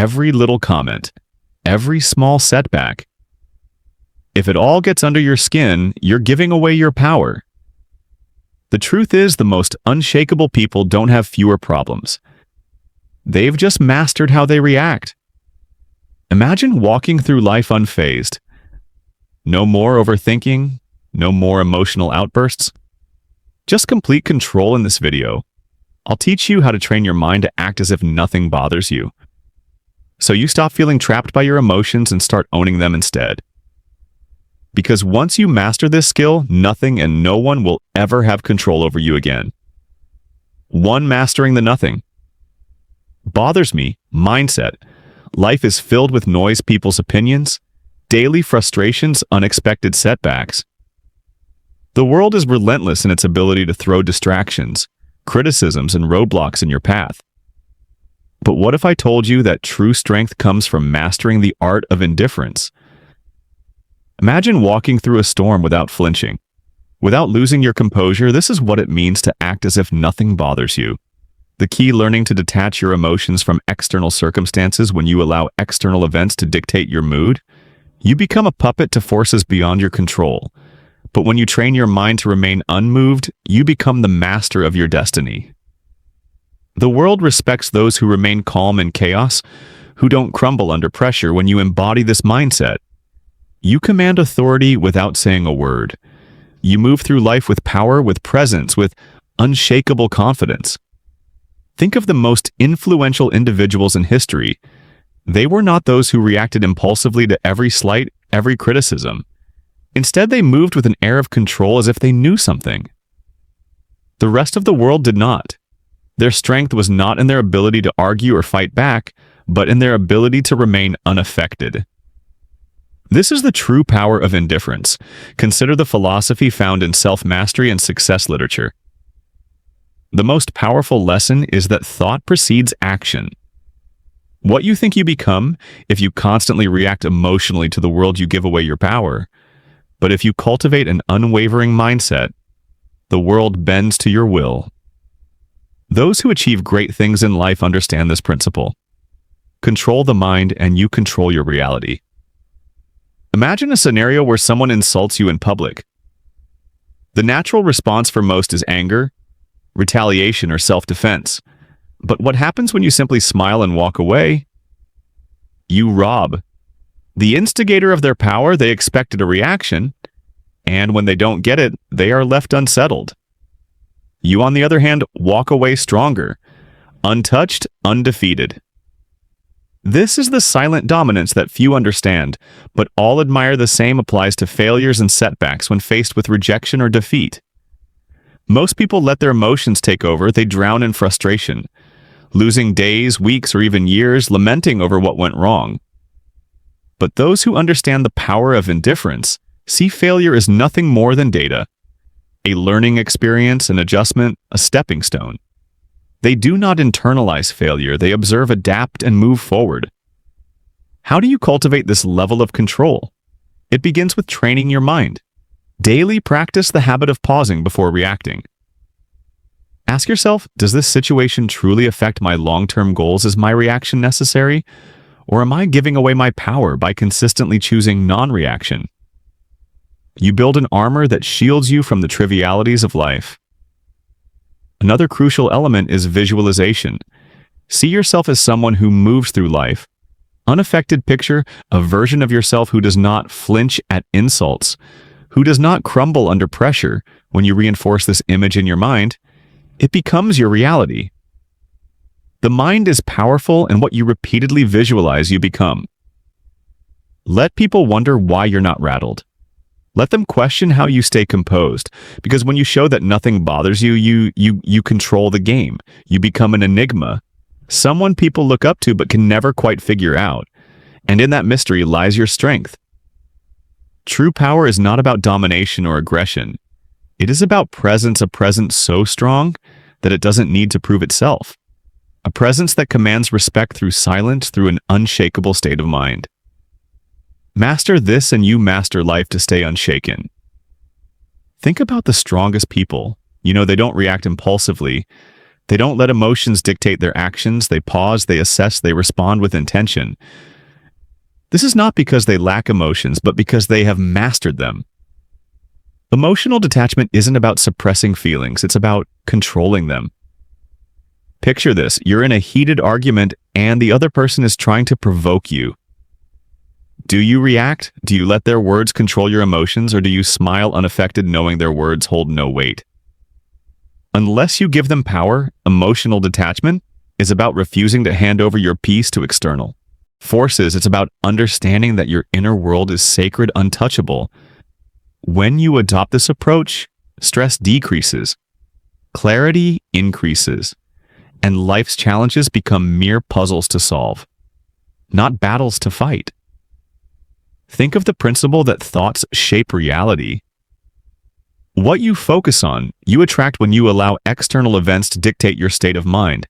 every little comment, every small setback. If it all gets under your skin, you're giving away your power. The truth is, the most unshakable people don't have fewer problems. They've just mastered how they react. Imagine walking through life unfazed. No more overthinking, no more emotional outbursts. Just complete control in this video. I'll teach you how to train your mind to act as if nothing bothers you. So you stop feeling trapped by your emotions and start owning them instead. Because once you master this skill, nothing and no one will ever have control over you again. 1. Mastering the nothing. Bothers me, mindset. Life is filled with noise, people's opinions, daily frustrations, unexpected setbacks. The world is relentless in its ability to throw distractions, criticisms, and roadblocks in your path. But what if I told you that true strength comes from mastering the art of indifference? Imagine walking through a storm without flinching. Without losing your composure, this is what it means to act as if nothing bothers you. The key: learning to detach your emotions from external circumstances. When you allow external events to dictate your mood, you become a puppet to forces beyond your control. But when you train your mind to remain unmoved, you become the master of your destiny. The world respects those who remain calm in chaos, who don't crumble under pressure. When you embody this mindset, you command authority without saying a word. You move through life with power, with presence, with unshakable confidence. Think of the most influential individuals in history. They were not those who reacted impulsively to every slight, every criticism. Instead, they moved with an air of control as if they knew something. The rest of the world did not. Their strength was not in their ability to argue or fight back, but in their ability to remain unaffected. This is the true power of indifference. Consider the philosophy found in self-mastery and success literature. The most powerful lesson is that thought precedes action. What you think you become, if you constantly react emotionally to the world, you give away your power. But if you cultivate an unwavering mindset, the world bends to your will. Those who achieve great things in life understand this principle. Control the mind and you control your reality. Imagine a scenario where someone insults you in public. The natural response for most is anger, retaliation, or self-defense. But what happens when you simply smile and walk away? You rob the instigator of their power. They expected a reaction, and when they don't get it, they are left unsettled. You, on the other hand, walk away stronger, untouched, undefeated. This is the silent dominance that few understand, but all admire. The same applies to failures and setbacks when faced with rejection or defeat. Most people let their emotions take over. They drown in frustration, losing days, weeks, or even years lamenting over what went wrong. But those who understand the power of indifference see failure as nothing more than data, a learning experience, an adjustment, a stepping stone. They do not internalize failure. They observe, adapt, and move forward. How do you cultivate this level of control? It begins with training your mind. Daily practice the habit of pausing before reacting. Ask yourself, does this situation truly affect my long-term goals? Is my reaction necessary? Or am I giving away my power by consistently choosing non-reaction? You build an armor that shields you from the trivialities of life. Another crucial element is visualization. See yourself as someone who moves through life. Unaffected. Picture a version of yourself who does not flinch at insults, who does not crumble under pressure. When you reinforce this image in your mind, it becomes your reality. The mind is powerful, and what you repeatedly visualize, you become. Let people wonder why you're not rattled. Let them question how you stay composed, because when you show that nothing bothers you, you control the game. You become an enigma, someone people look up to but can never quite figure out. And in that mystery lies your strength. True power is not about domination or aggression. It is about presence, a presence so strong that it doesn't need to prove itself. A presence that commands respect through silence, through an unshakable state of mind. Master this and you master life to stay unshaken. Think about the strongest people. They don't react impulsively. They don't let emotions dictate their actions. They pause, they assess, they respond with intention. This is not because they lack emotions, but because they have mastered them. Emotional detachment isn't about suppressing feelings, it's about controlling them. Picture this, you're in a heated argument and the other person is trying to provoke you. Do you react? Do you let their words control your emotions, or do you smile unaffected knowing their words hold no weight? Unless you give them power, emotional detachment is about refusing to hand over your peace to external forces. It's about understanding that your inner world is sacred, untouchable. When you adopt this approach, stress decreases, clarity increases, and life's challenges become mere puzzles to solve, not battles to fight. Think of the principle that thoughts shape reality. What you focus on, you attract when you allow external events to dictate your state of mind.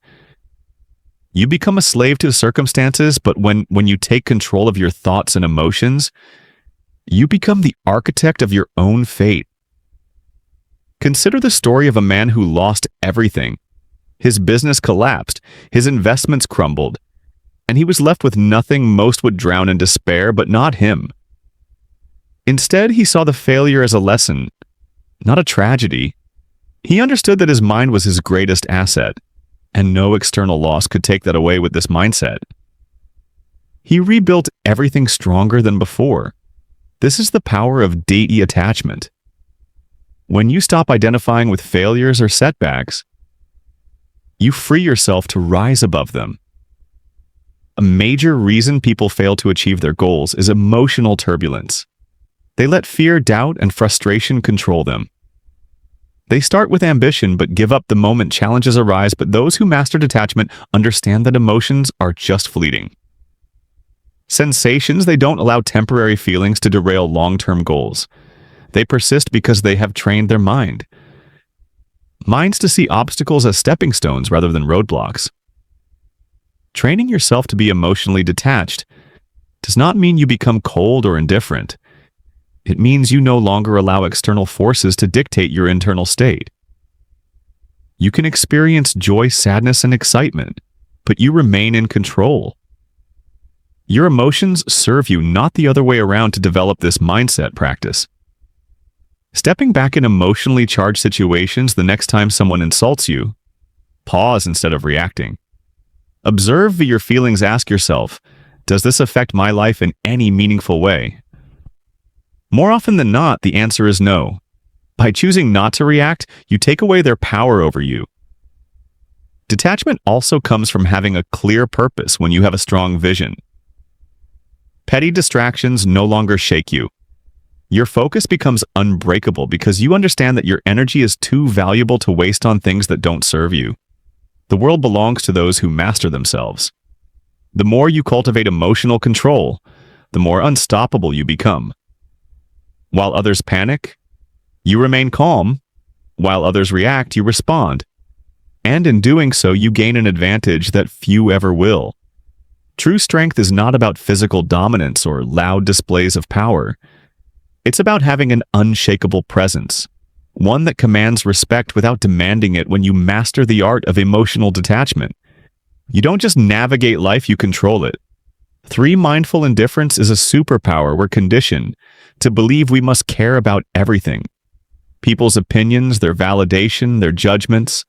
You become a slave to circumstances, but when you take control of your thoughts and emotions, you become the architect of your own fate. Consider the story of a man who lost everything. His business collapsed, his investments crumbled, and he was left with nothing. Most would drown in despair, but not him. Instead, he saw the failure as a lesson, not a tragedy. He understood that his mind was his greatest asset, and no external loss could take that away with this mindset. He rebuilt everything stronger than before. This is the power of detachment. When you stop identifying with failures or setbacks, you free yourself to rise above them. A major reason people fail to achieve their goals is emotional turbulence. They let fear, doubt, and frustration control them. They start with ambition but give up the moment challenges arise, but those who master detachment understand that emotions are just fleeting. Sensations, they don't allow temporary feelings to derail long-term goals. They persist because they have trained their minds to see obstacles as stepping stones rather than roadblocks. Training yourself to be emotionally detached does not mean you become cold or indifferent. It means you no longer allow external forces to dictate your internal state. You can experience joy, sadness, and excitement, but you remain in control. Your emotions serve you, not the other way around. To develop this mindset practice, stepping back in emotionally charged situations, the next time someone insults you, pause instead of reacting. Observe your feelings. Ask yourself, does this affect my life in any meaningful way? More often than not, the answer is no. By choosing not to react, you take away their power over you. Detachment also comes from having a clear purpose. When you have a strong vision, petty distractions no longer shake you. Your focus becomes unbreakable because you understand that your energy is too valuable to waste on things that don't serve you. The world belongs to those who master themselves. The more you cultivate emotional control, the more unstoppable you become. While others panic, you remain calm. While others react, you respond. And in doing so, you gain an advantage that few ever will. True strength is not about physical dominance or loud displays of power. It's about having an unshakable presence, one that commands respect without demanding it. When you master the art of emotional detachment, you don't just navigate life, you control it. Mindful indifference is a superpower. We're conditioned to believe we must care about everything. People's opinions, their validation, their judgments.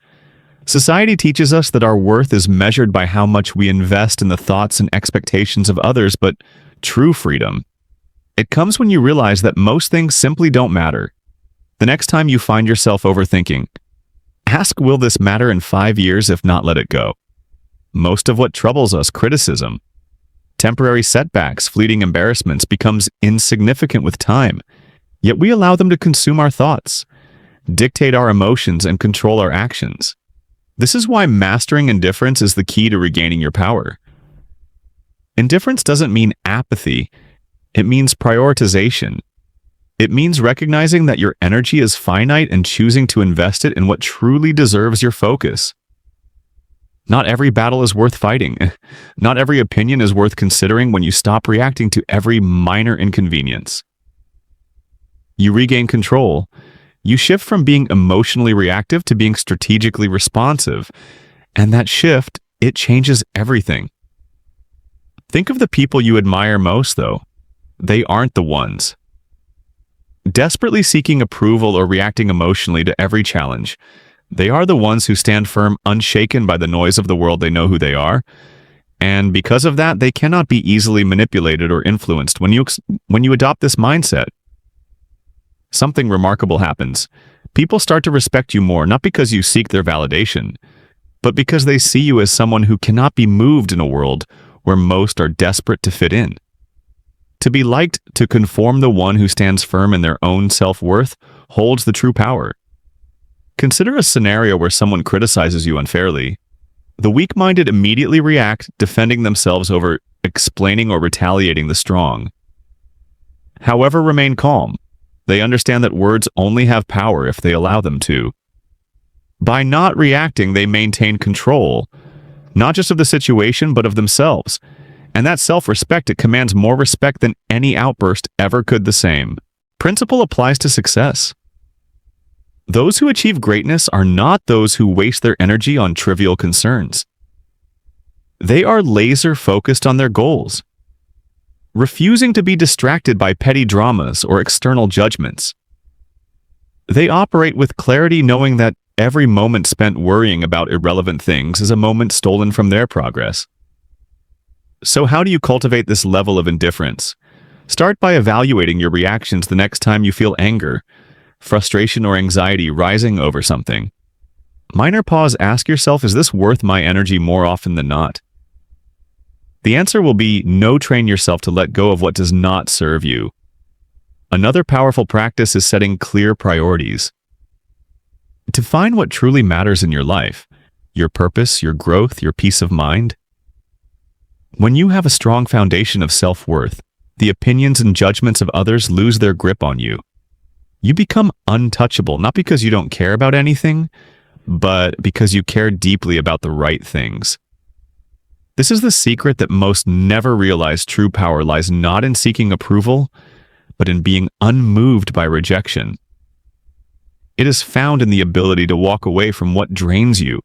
Society teaches us that our worth is measured by how much we invest in the thoughts and expectations of others, but true freedom, it comes when you realize that most things simply don't matter. The next time you find yourself overthinking, ask, will this matter in 5 years? If not, let it go. Most of what troubles us, criticism, temporary setbacks, fleeting embarrassments, becomes insignificant with time, yet we allow them to consume our thoughts, dictate our emotions, and control our actions. This is why mastering indifference is the key to regaining your power. Indifference doesn't mean apathy. It means prioritization. It means recognizing that your energy is finite and choosing to invest it in what truly deserves your focus. Not every battle is worth fighting. Not every opinion is worth considering. When you stop reacting to every minor inconvenience, you regain control. You shift from being emotionally reactive to being strategically responsive. And that shift, it changes everything. Think of the people you admire most, though. They aren't the ones desperately seeking approval or reacting emotionally to every challenge. They are the ones who stand firm, unshaken by the noise of the world. They know who they are. And because of that, they cannot be easily manipulated or influenced. When you adopt this mindset, something remarkable happens. People start to respect you more, not because you seek their validation, but because they see you as someone who cannot be moved in a world where most are desperate to fit in. To be liked, to conform, the one who stands firm in their own self-worth holds the true power. Consider a scenario where someone criticizes you unfairly. The weak-minded immediately react, defending themselves over explaining or retaliating the strong. However, remain calm. They understand that words only have power if they allow them to. By not reacting, they maintain control, not just of the situation, but of themselves. And that self-respect, it commands more respect than any outburst ever could. The same principle applies to success. Those who achieve greatness are not those who waste their energy on trivial concerns. They are laser-focused on their goals, refusing to be distracted by petty dramas or external judgments. They operate with clarity, knowing that every moment spent worrying about irrelevant things is a moment stolen from their progress. So how do you cultivate this level of indifference? Start by evaluating your reactions the next time you feel anger, frustration, or anxiety rising over something. Minor pause, ask yourself, is this worth my energy more often than not? The answer will be no. Train yourself to let go of what does not serve you. Another powerful practice is setting clear priorities. Define what truly matters in your life, your purpose, your growth, your peace of mind. When you have a strong foundation of self-worth, the opinions and judgments of others lose their grip on you. You become untouchable, not because you don't care about anything, but because you care deeply about the right things. This is the secret that most never realize. True power lies not in seeking approval, but in being unmoved by rejection. It is found in the ability to walk away from what drains you,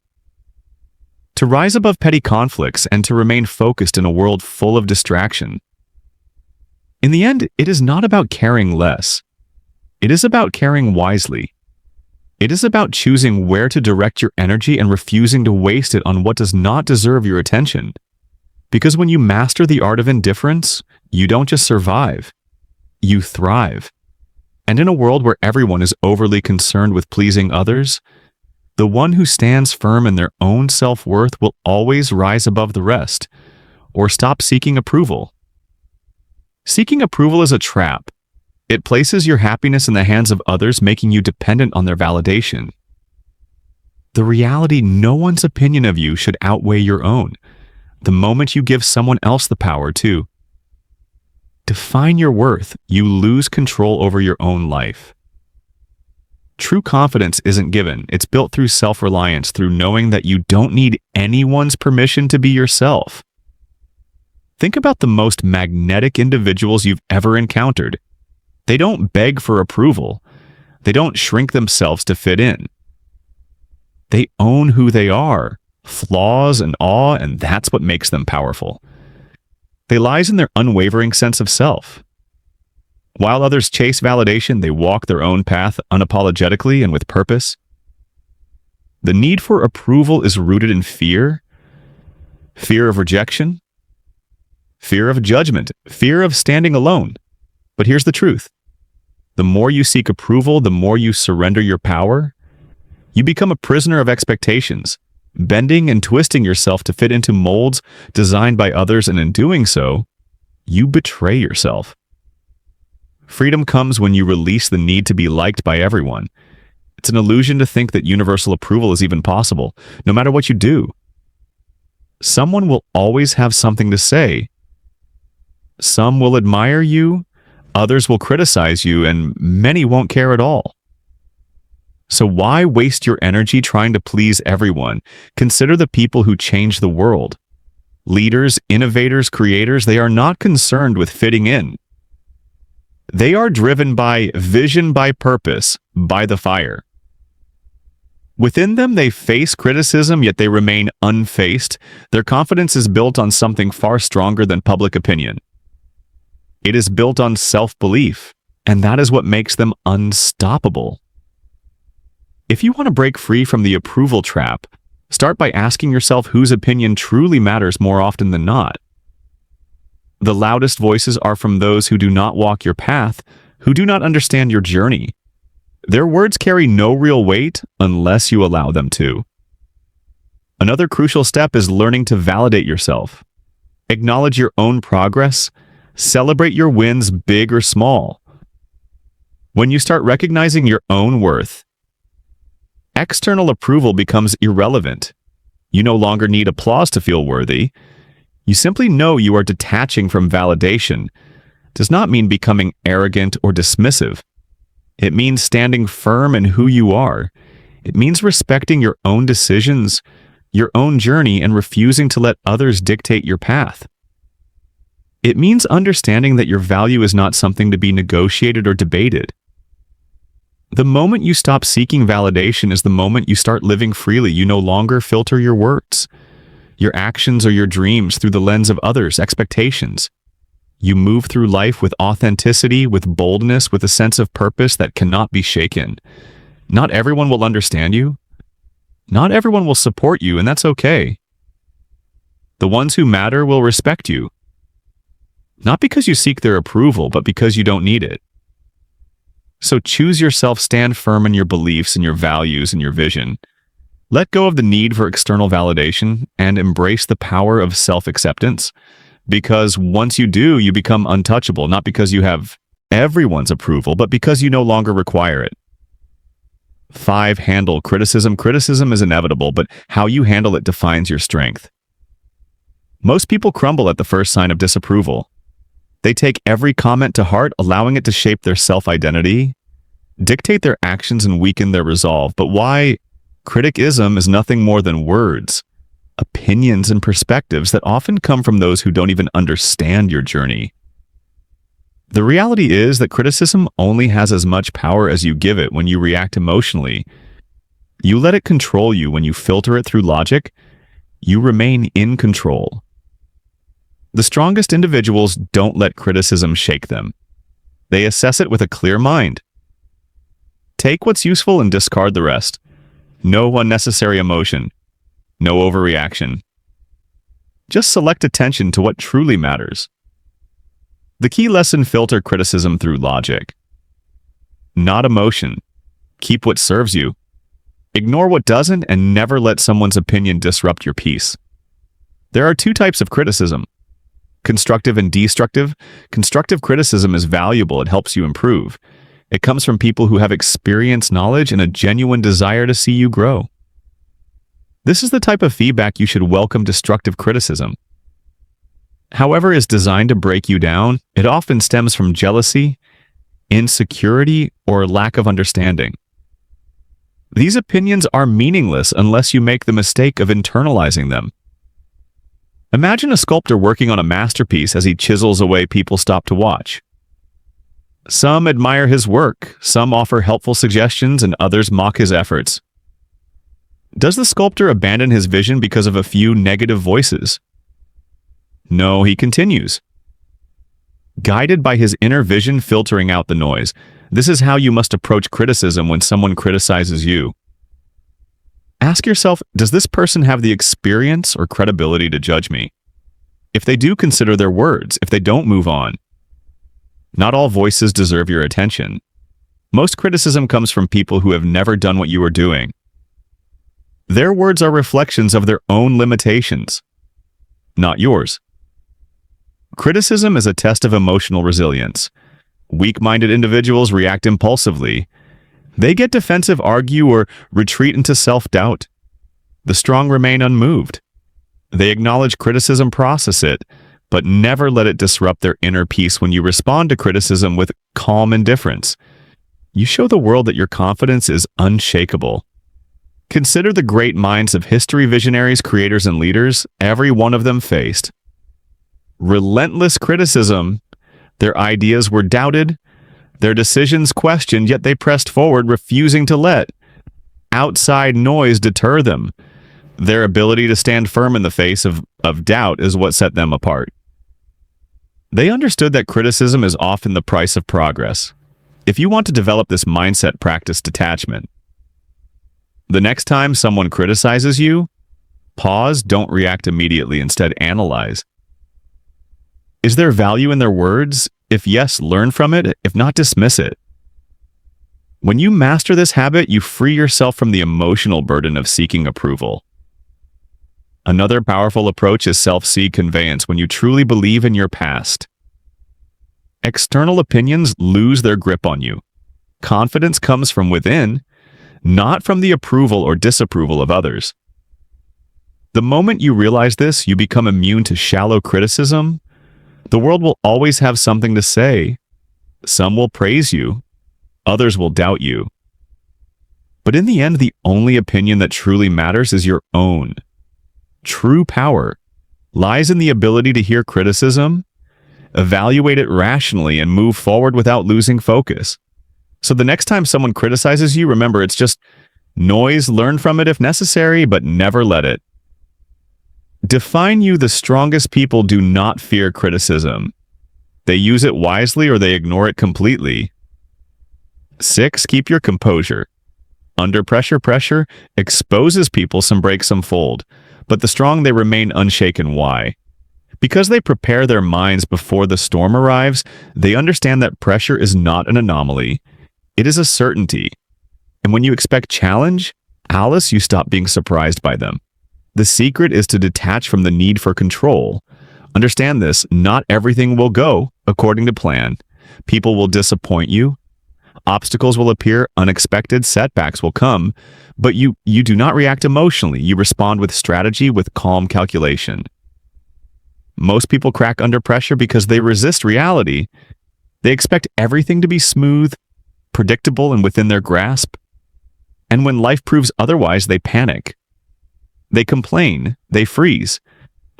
to rise above petty conflicts, and to remain focused in a world full of distraction. In the end, it is not about caring less. It is about caring wisely. It is about choosing where to direct your energy and refusing to waste it on what does not deserve your attention. Because when you master the art of indifference, you don't just survive, you thrive. And in a world where everyone is overly concerned with pleasing others, the one who stands firm in their own self-worth will always rise above the rest, or stop seeking approval. Seeking approval is a trap. It places your happiness in the hands of others, making you dependent on their validation. The reality, no one's opinion of you should outweigh your own. The moment you give someone else the power to define your worth, you lose control over your own life. True confidence isn't given. It's built through self-reliance, through knowing that you don't need anyone's permission to be yourself. Think about the most magnetic individuals you've ever encountered. They don't beg for approval. They don't shrink themselves to fit in. They own who they are, flaws and awe, and that's what makes them powerful. They lies in their unwavering sense of self. While others chase validation, they walk their own path unapologetically and with purpose. The need for approval is rooted in fear, fear of rejection, fear of judgment, fear of standing alone. But here's the truth. The more you seek approval, the more you surrender your power. You become a prisoner of expectations, bending and twisting yourself to fit into molds designed by others, and in doing so, you betray yourself. Freedom comes when you release the need to be liked by everyone. It's an illusion to think that universal approval is even possible, no matter what you do. Someone will always have something to say. Some will admire you, others will criticize you, and many won't care at all. So why waste your energy trying to please everyone? Consider the people who change the world. Leaders, innovators, creators, they are not concerned with fitting in. They are driven by vision, by purpose, by the fire. Within them, they face criticism, yet they remain unfazed. Their confidence is built on something far stronger than public opinion. It is built on self-belief, and that is what makes them unstoppable. If you want to break free from the approval trap, start by asking yourself whose opinion truly matters more often than not. The loudest voices are from those who do not walk your path, who do not understand your journey. Their words carry no real weight unless you allow them to. Another crucial step is learning to validate yourself. Acknowledge your own progress. Celebrate your wins, big or small. When you start recognizing your own worth, external approval becomes irrelevant. You no longer need applause to feel worthy. You simply know you are detaching from validation. It does not mean becoming arrogant or dismissive. It means standing firm in who you are. It means respecting your own decisions, your own journey, and refusing to let others dictate your path. It means understanding that your value is not something to be negotiated or debated. The moment you stop seeking validation is the moment you start living freely. You no longer filter your words, your actions, or your dreams through the lens of others' expectations. You move through life with authenticity, with boldness, with a sense of purpose that cannot be shaken. Not everyone will understand you. Not everyone will support you, and that's okay. The ones who matter will respect you. Not because you seek their approval, but because you don't need it. So choose yourself, stand firm in your beliefs and your values and your vision. Let go of the need for external validation and embrace the power of self-acceptance. Because once you do, you become untouchable, not because you have everyone's approval, but because you no longer require it. 5. Handle criticism. Criticism is inevitable, but how you handle it defines your strength. Most people crumble at the first sign of disapproval. They take every comment to heart, allowing it to shape their self-identity, dictate their actions, and weaken their resolve. But why? Criticism is nothing more than words, opinions, and perspectives that often come from those who don't even understand your journey. The reality is that criticism only has as much power as you give it. When you react emotionally, you let it control you. When you filter it through logic, you remain in control. The strongest individuals don't let criticism shake them. They assess it with a clear mind. Take what's useful and discard the rest. No unnecessary emotion. No overreaction. Just select attention to what truly matters. The key lesson: filter criticism through logic, not emotion. Keep what serves you. Ignore what doesn't, and never let someone's opinion disrupt your peace. There are 2 types of criticism: constructive and destructive. Constructive criticism is valuable. It helps you improve. It comes from people who have experience, knowledge, and a genuine desire to see you grow. This is the type of feedback you should welcome. Destructive criticism, however, is designed to break you down. It often stems from jealousy, insecurity, or lack of understanding. These opinions are meaningless unless you make the mistake of internalizing them. Imagine a sculptor working on a masterpiece. As he chisels away, people stop to watch. Some admire his work, some offer helpful suggestions, and others mock his efforts. Does the sculptor abandon his vision because of a few negative voices? No, he continues, guided by his inner vision, filtering out the noise. This is how you must approach criticism when someone criticizes you. Ask yourself, does this person have the experience or credibility to judge me? If they do, consider their words. If they don't, move on. Not all voices deserve your attention. Most criticism comes from people who have never done what you are doing. Their words are reflections of their own limitations, not yours. Criticism is a test of emotional resilience. Weak-minded individuals react impulsively. They get defensive, argue, or retreat into self-doubt. The strong remain unmoved. They acknowledge criticism, process it, but never let it disrupt their inner peace. When you respond to criticism with calm indifference, you show the world that your confidence is unshakable. Consider the great minds of history, visionaries, creators, and leaders. Every one of them faced relentless criticism. Their ideas were doubted, Their decisions questioned, yet they pressed forward, refusing to let outside noise deter them. Their ability to stand firm in the face of doubt is what set them apart. They understood that criticism is often the price of progress. If you want to develop this mindset, practice detachment. The next time someone criticizes you, pause, don't react immediately, instead analyze. Is there value in their words? If yes, learn from it. If not, dismiss it. When you master this habit, you free yourself from the emotional burden of seeking approval. Another powerful approach is self-seed conveyance when you truly believe in your past. External opinions lose their grip on you. Confidence comes from within, not from the approval or disapproval of others. The moment you realize this, you become immune to shallow criticism. The world will always have something to say. Some will praise you, others will doubt you. But in the end, the only opinion that truly matters is your own. True power lies in the ability to hear criticism, evaluate it rationally, and move forward without losing focus. So the next time someone criticizes you, remember it's just noise. Learn from it if necessary, but never let it define you. The strongest people do not fear criticism. They use it wisely or they ignore it completely. 6. Keep your composure. Under pressure exposes people, some break, some fold. But the strong, they remain unshaken. Why? Because they prepare their minds before the storm arrives. They understand that pressure is not an anomaly. It is a certainty. And when you expect challenge, Alice, you stop being surprised by them. The secret is to detach from the need for control. Understand this, not everything will go according to plan. People will disappoint you. Obstacles will appear, unexpected setbacks will come, but you do not react emotionally. You respond with strategy, with calm calculation. Most people crack under pressure because they resist reality. They expect everything to be smooth, predictable, and within their grasp. And when life proves otherwise, they panic. They complain, they freeze.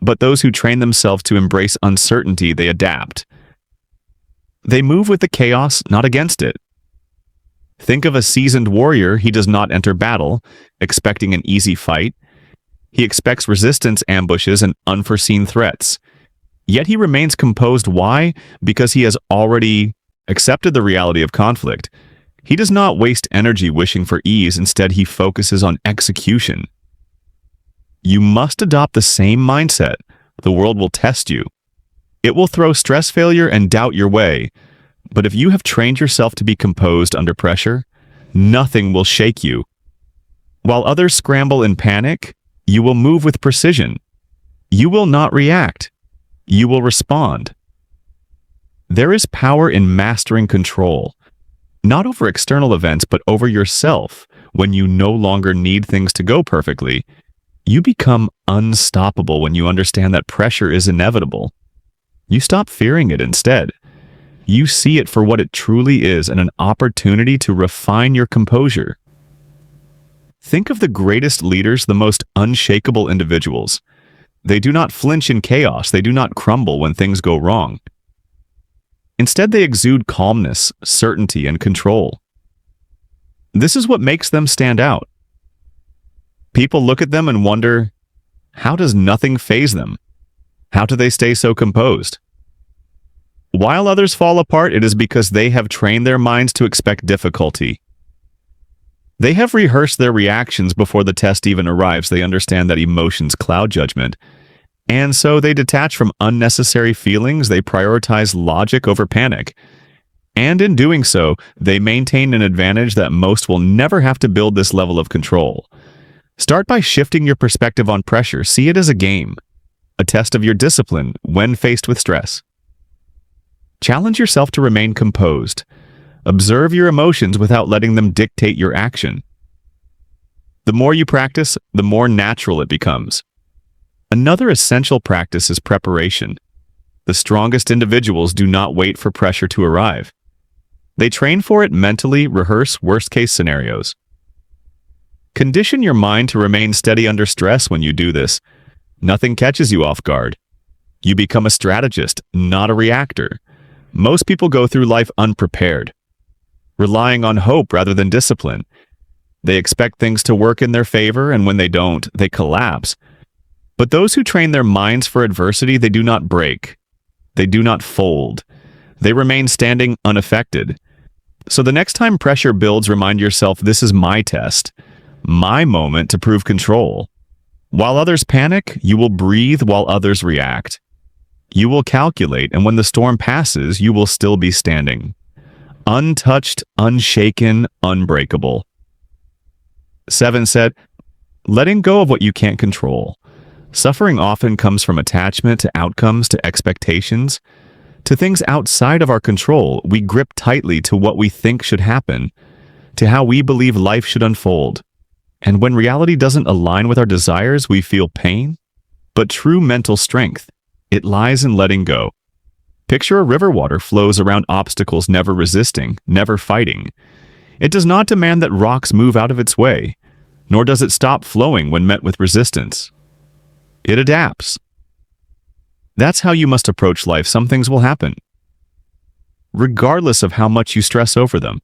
But those who train themselves to embrace uncertainty, they adapt. They move with the chaos, not against it. Think of a seasoned warrior. He does not enter battle expecting an easy fight. He expects resistance, ambushes, and unforeseen threats. Yet he remains composed. Why? Because he has already accepted the reality of conflict. He does not waste energy wishing for ease. Instead, he focuses on execution. You must adopt the same mindset. The world will test you. It will throw stress, failure, and doubt your way. But if you have trained yourself to be composed under pressure, nothing will shake you. While others scramble in panic, you will move with precision. You will not react. You will respond. There is power in mastering control, not over external events, but over yourself. When you no longer need things to go perfectly, you become unstoppable. When you understand that pressure is inevitable, you stop fearing it. Instead, you see it for what it truly is, and an opportunity to refine your composure. Think of the greatest leaders, the most unshakable individuals. They do not flinch in chaos. They do not crumble when things go wrong. Instead, they exude calmness, certainty, and control. This is what makes them stand out. People look at them and wonder, how does nothing faze them? How do they stay so composed? While others fall apart, it is because they have trained their minds to expect difficulty. They have rehearsed their reactions before the test even arrives. They understand that emotions cloud judgment, and so they detach from unnecessary feelings. They prioritize logic over panic. And in doing so, they maintain an advantage that most will never have to build. This level of control. Start by shifting your perspective on pressure. See it as a game, a test of your discipline when faced with stress. Challenge yourself to remain composed. Observe your emotions without letting them dictate your action. The more you practice, the more natural it becomes. Another essential practice is preparation. The strongest individuals do not wait for pressure to arrive. They train for it mentally, rehearse worst-case scenarios. Condition your mind to remain steady under stress. When you do this, nothing catches you off guard. You become a strategist, not a reactor. Most people go through life unprepared. relying on hope rather than discipline. They expect things to work in their favor, and when they don't, they collapse. But those who train their minds for adversity, they do not break. They do not fold. They remain standing unaffected. So the next time pressure builds, remind yourself, this is my test, my moment to prove control. While others panic, you will breathe while others react. You will calculate, and when the storm passes, you will still be standing. Untouched, unshaken, unbreakable. 7 said, letting go of what you can't control. Suffering often comes from attachment to outcomes, to expectations, to things outside of our control. We grip tightly to what we think should happen, to how we believe life should unfold. And when reality doesn't align with our desires, we feel pain. But true mental strength, it lies in letting go. Picture a river. Water flows around obstacles, never resisting, never fighting. It does not demand that rocks move out of its way, nor does it stop flowing when met with resistance. It adapts. That's how you must approach life. Some things will happen, regardless of how much you stress over them.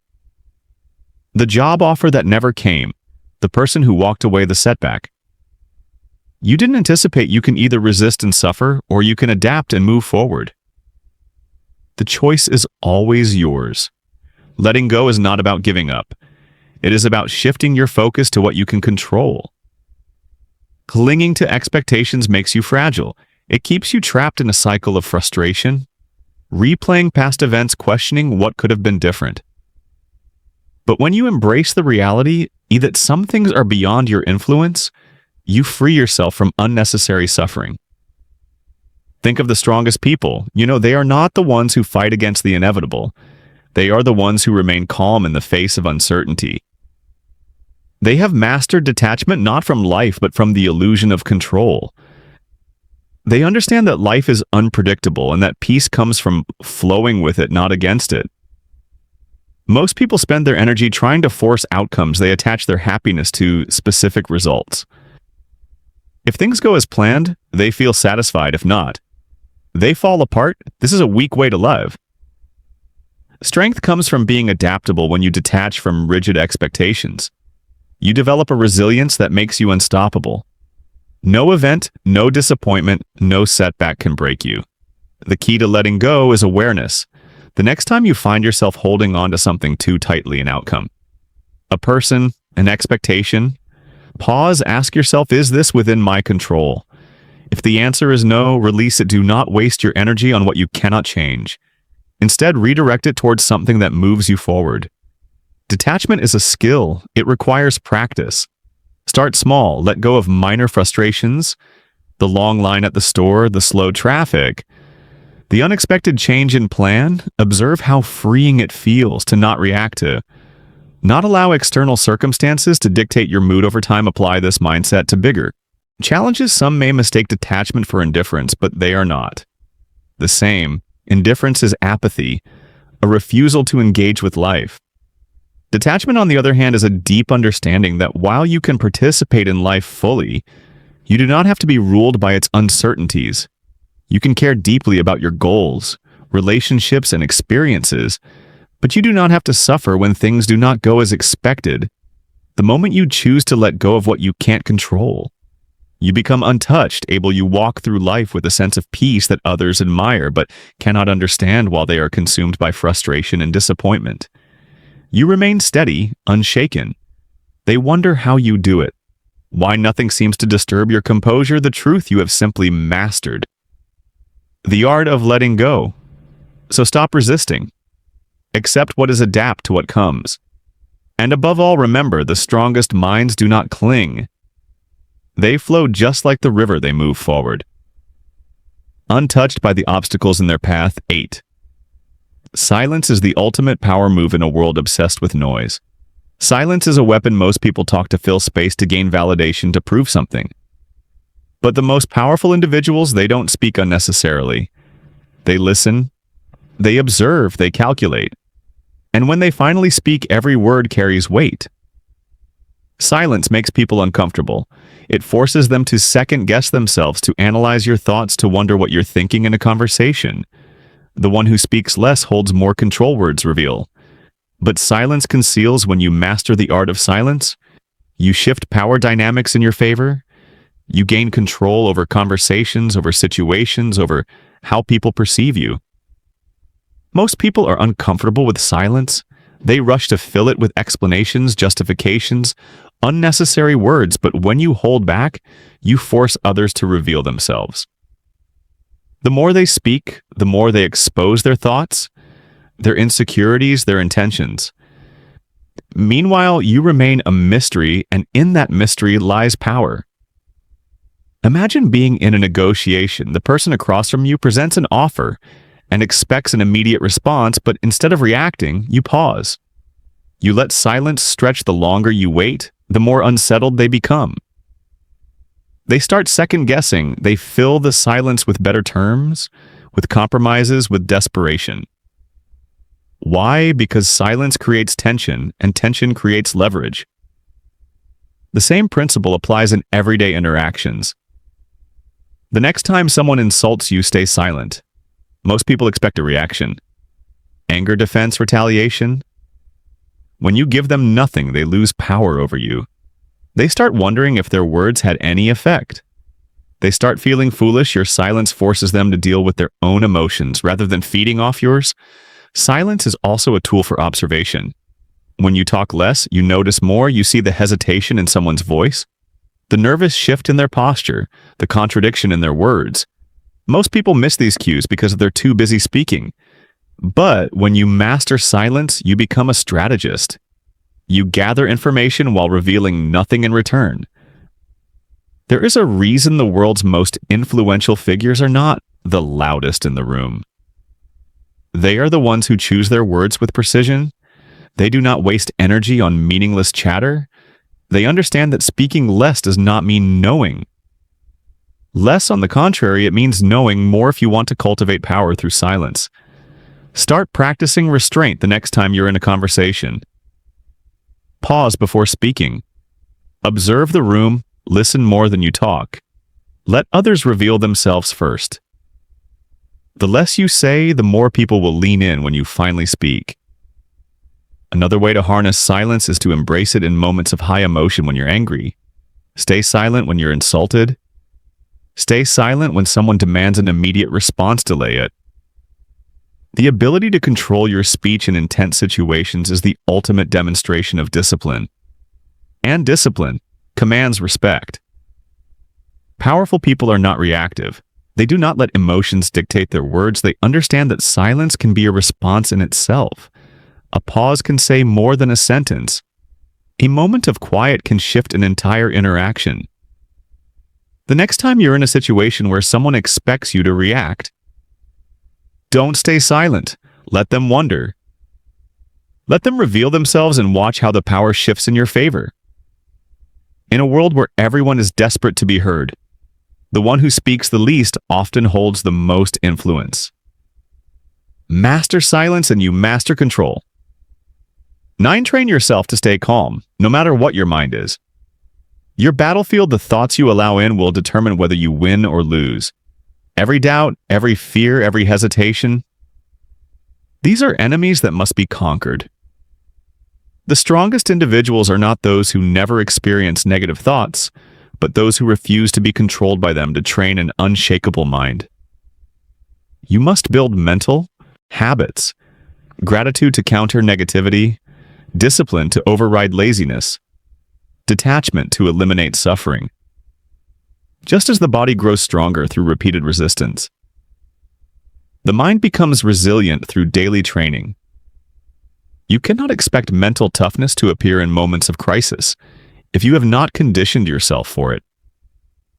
The job offer that never came, the person who walked away, the setback. You didn't anticipate. You can either resist and suffer, or you can adapt and move forward. The choice is always yours. Letting go is not about giving up. It is about shifting your focus to what you can control. Clinging to expectations makes you fragile. It keeps you trapped in a cycle of frustration, replaying past events, questioning what could have been different. But when you embrace the reality that some things are beyond your influence, you free yourself from unnecessary suffering. Think of the strongest people. They are not the ones who fight against the inevitable. They are the ones who remain calm in the face of uncertainty. They have mastered detachment not from life, but from the illusion of control. They understand that life is unpredictable and that peace comes from flowing with it, not against it. Most people spend their energy trying to force outcomes. They attach their happiness to specific results. If things go as planned, they feel satisfied. If not, they fall apart. This is a weak way to live. Strength comes from being adaptable. When you detach from rigid expectations, you develop a resilience that makes you unstoppable. No event, no disappointment, no setback can break you. The key to letting go is awareness. The next time you find yourself holding on to something too tightly, an outcome, a person, an expectation, pause, ask yourself, is this within my control? If the answer is no, release it. Do not waste your energy on what you cannot change. Instead, redirect it towards something that moves you forward. Detachment is a skill. It requires practice. Start small. Let go of minor frustrations, the long line at the store, the slow traffic, the unexpected change in plan. Observe how freeing it feels to not react to. Not allow external circumstances to dictate your mood over time. Apply this mindset to bigger challenges. Some may mistake detachment for indifference, but they are not the same. Indifference is apathy, a refusal to engage with life. Detachment, on the other hand, is a deep understanding that while you can participate in life fully, you do not have to be ruled by its uncertainties. You can care deeply about your goals, relationships, and experiences, but you do not have to suffer when things do not go as expected. The moment you choose to let go of what you can't control, you become untouched. You walk through life with a sense of peace that others admire but cannot understand while they are consumed by frustration and disappointment. You remain steady, unshaken. They wonder how you do it, why nothing seems to disturb your composure. The truth, you have simply mastered the art of letting go. So stop resisting. Accept what is, adapt to what comes. And above all, remember, the strongest minds do not cling. They flow just like the river. They move forward, untouched by the obstacles in their path. 8. Silence is the ultimate power move in a world obsessed with noise. Silence is a weapon. Most people talk to fill space, to gain validation, to prove something. But the most powerful individuals, they don't speak unnecessarily. They listen, they observe, they calculate. And when they finally speak, every word carries weight. Silence makes people uncomfortable. It forces them to second-guess themselves, to analyze your thoughts, to wonder what you're thinking in a conversation. The one who speaks less holds more control, words reveal. But silence conceals. When you master the art of silence, you shift power dynamics in your favor. You gain control over conversations, over situations, over how people perceive you. Most people are uncomfortable with silence. They rush to fill it with explanations, justifications, unnecessary words, but when you hold back, you force others to reveal themselves. The more they speak, the more they expose their thoughts, their insecurities, their intentions. Meanwhile, you remain a mystery, and in that mystery lies power. Imagine being in a negotiation. The person across from you presents an offer and expects an immediate response, but instead of reacting, you pause. You let silence stretch. The longer you wait, the more unsettled they become. They start second-guessing. They fill the silence with better terms, with compromises, with desperation. Why? Because silence creates tension, and tension creates leverage. The same principle applies in everyday interactions. The next time someone insults you, stay silent. Most people expect a reaction. Anger, defense, retaliation. When you give them nothing, they lose power over you. They start wondering if their words had any effect. They start feeling foolish. Your silence forces them to deal with their own emotions rather than feeding off yours. Silence is also a tool for observation. When you talk less, you notice more. You see the hesitation in someone's voice, the nervous shift in their posture, the contradiction in their words. Most people miss these cues because they're too busy speaking. But when you master silence, you become a strategist. You gather information while revealing nothing in return. There is a reason the world's most influential figures are not the loudest in the room. They are the ones who choose their words with precision. They do not waste energy on meaningless chatter. They understand that speaking less does not mean knowing. Less, on the contrary, it means knowing more if you want to cultivate power through silence. Start practicing restraint the next time you're in a conversation. Pause before speaking. Observe the room. Listen more than you talk. Let others reveal themselves first. The less you say, the more people will lean in when you finally speak. Another way to harness silence is to embrace it in moments of high emotion. When you're angry, stay silent. When you're insulted, stay silent. When someone demands an immediate response, delay it. The ability to control your speech in intense situations is the ultimate demonstration of discipline. And discipline commands respect. Powerful people are not reactive. They do not let emotions dictate their words. They understand that silence can be a response in itself. A pause can say more than a sentence. A moment of quiet can shift an entire interaction. The next time you're in a situation where someone expects you to react, don't stay silent. Let them wonder. Let them reveal themselves and watch how the power shifts in your favor. In a world where everyone is desperate to be heard, the one who speaks the least often holds the most influence. Master silence and you master control. 9. Train yourself to stay calm, no matter what your mind is. Your battlefield, the thoughts you allow in, will determine whether you win or lose. Every doubt, every fear, every hesitation, these are enemies that must be conquered. The strongest individuals are not those who never experience negative thoughts, but those who refuse to be controlled by them, to train an unshakable mind. You must build mental habits, gratitude to counter negativity, discipline to override laziness, detachment to eliminate suffering. Just as the body grows stronger through repeated resistance, the mind becomes resilient through daily training. You cannot expect mental toughness to appear in moments of crisis if you have not conditioned yourself for it.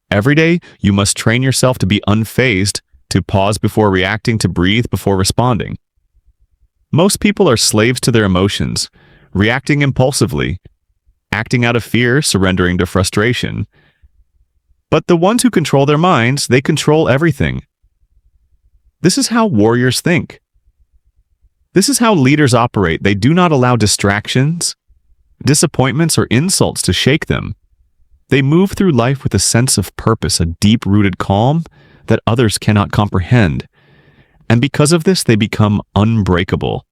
Every day, you must train yourself to be unfazed, to pause before reacting, to breathe before responding. Most people are slaves to their emotions, reacting impulsively, acting out of fear, surrendering to frustration. But the ones who control their minds, they control everything. This is how warriors think. This is how leaders operate. They do not allow distractions, disappointments, or insults to shake them. They move through life with a sense of purpose, a deep-rooted calm that others cannot comprehend. And because of this, they become unbreakable.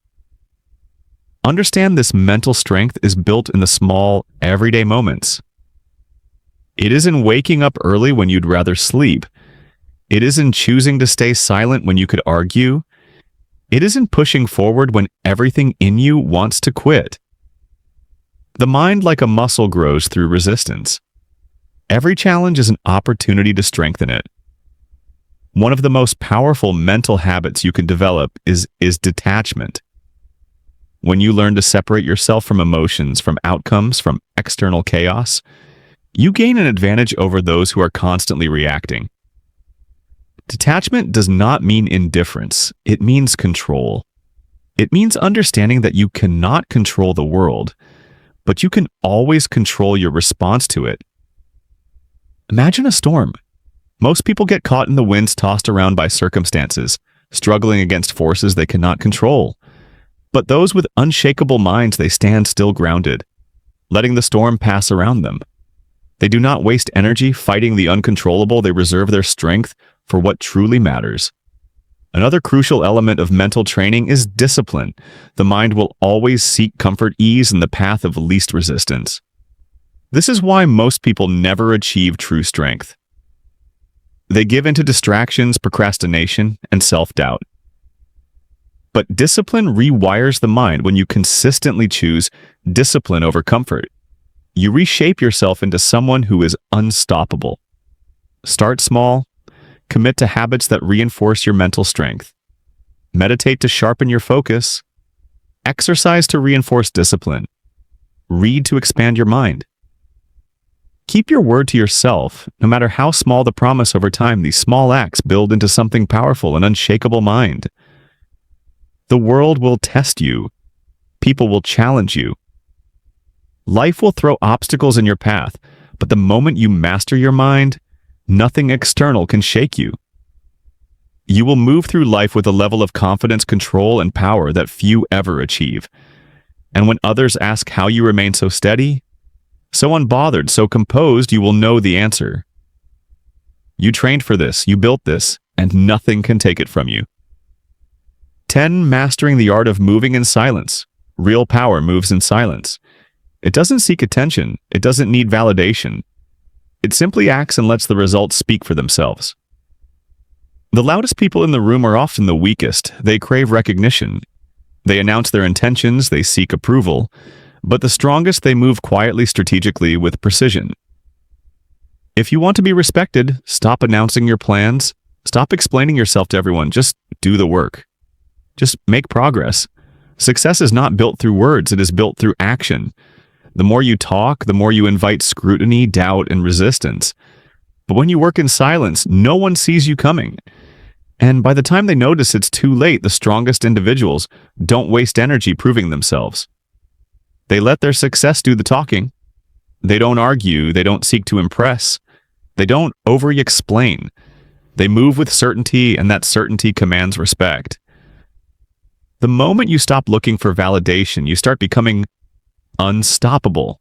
Understand this mental strength is built in the small, everyday moments. It is in waking up early when you'd rather sleep. It is in choosing to stay silent when you could argue. It is in pushing forward when everything in you wants to quit. The mind, like a muscle, grows through resistance. Every challenge is an opportunity to strengthen it. One of the most powerful mental habits you can develop is detachment. When you learn to separate yourself from emotions, from outcomes, from external chaos, you gain an advantage over those who are constantly reacting. Detachment does not mean indifference. It means control. It means understanding that you cannot control the world, but you can always control your response to it. Imagine a storm. Most people get caught in the winds tossed around by circumstances, struggling against forces they cannot control. But those with unshakable minds, they stand still grounded, letting the storm pass around them. They do not waste energy fighting the uncontrollable. They reserve their strength for what truly matters. Another crucial element of mental training is discipline. The mind will always seek comfort, ease, and the path of least resistance. This is why most people never achieve true strength. They give into distractions, procrastination, and self-doubt. But discipline rewires the mind. When you consistently choose discipline over comfort, you reshape yourself into someone who is unstoppable. Start small. Commit to habits that reinforce your mental strength. Meditate to sharpen your focus. Exercise to reinforce discipline. Read to expand your mind. Keep your word to yourself. No matter how small the promise, over time, these small acts build into something powerful, an unshakable mind. The world will test you. People will challenge you. Life will throw obstacles in your path, but the moment you master your mind, nothing external can shake you. You will move through life with a level of confidence, control, and power that few ever achieve. And when others ask how you remain so steady, so unbothered, so composed, you will know the answer. You trained for this, you built this, and nothing can take it from you. 10. Mastering the art of moving in silence. Real power moves in silence. It doesn't seek attention. It doesn't need validation. It simply acts and lets the results speak for themselves. The loudest people in the room are often the weakest. They crave recognition. They announce their intentions. They seek approval. But the strongest, they move quietly, strategically, with precision. If you want to be respected, stop announcing your plans. Stop explaining yourself to everyone. Just do the work. Just make progress. Success is not built through words. It is built through action. The more you talk, the more you invite scrutiny, doubt, and resistance. But when you work in silence, no one sees you coming. And by the time they notice, it's too late. The strongest individuals don't waste energy proving themselves. They let their success do the talking. They don't argue. They don't seek to impress. They don't over-explain. They move with certainty, and that certainty commands respect. The moment you stop looking for validation, you start becoming unstoppable.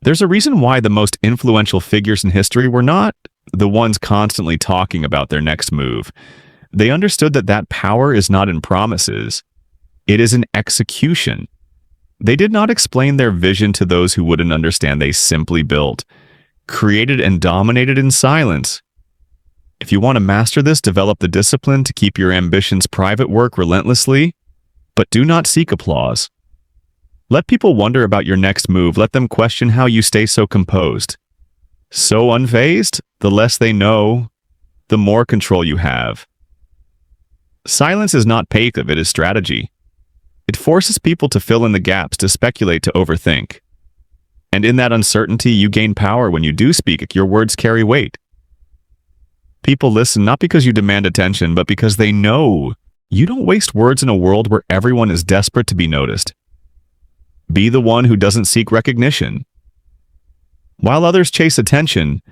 There's a reason why the most influential figures in history were not the ones constantly talking about their next move. They understood that power is not in promises. It is in execution. They did not explain their vision to those who wouldn't understand. They simply built, created, and dominated in silence. If you want to master this, develop the discipline to keep your ambitions private. Work relentlessly, but do not seek applause. Let people wonder about your next move. Let them question how you stay so composed. So unfazed, the less they know, the more control you have. Silence is not passive, it is strategy. It forces people to fill in the gaps, to speculate, to overthink. And in that uncertainty, you gain power. When you do speak, your words carry weight. People listen not because you demand attention, but because they know you don't waste words in a world where everyone is desperate to be noticed. Be the one who doesn't seek recognition. While others chase attention,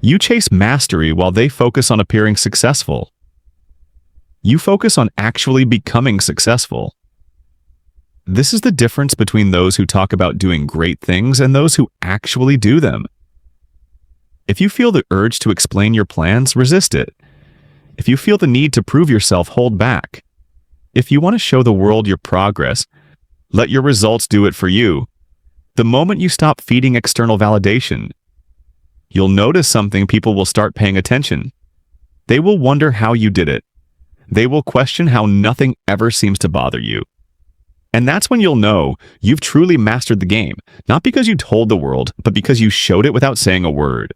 you chase mastery while they focus on appearing successful. You focus on actually becoming successful. This is the difference between those who talk about doing great things and those who actually do them. If you feel the urge to explain your plans, resist it. If you feel the need to prove yourself, hold back. If you want to show the world your progress, Let your results do it for you. The moment you stop feeding external validation, you'll notice something. People will start paying attention. They will wonder how you did it. They will question how nothing ever seems to bother you. And that's when you'll know you've truly mastered the game, not because you told the world, but because you showed it without saying a word.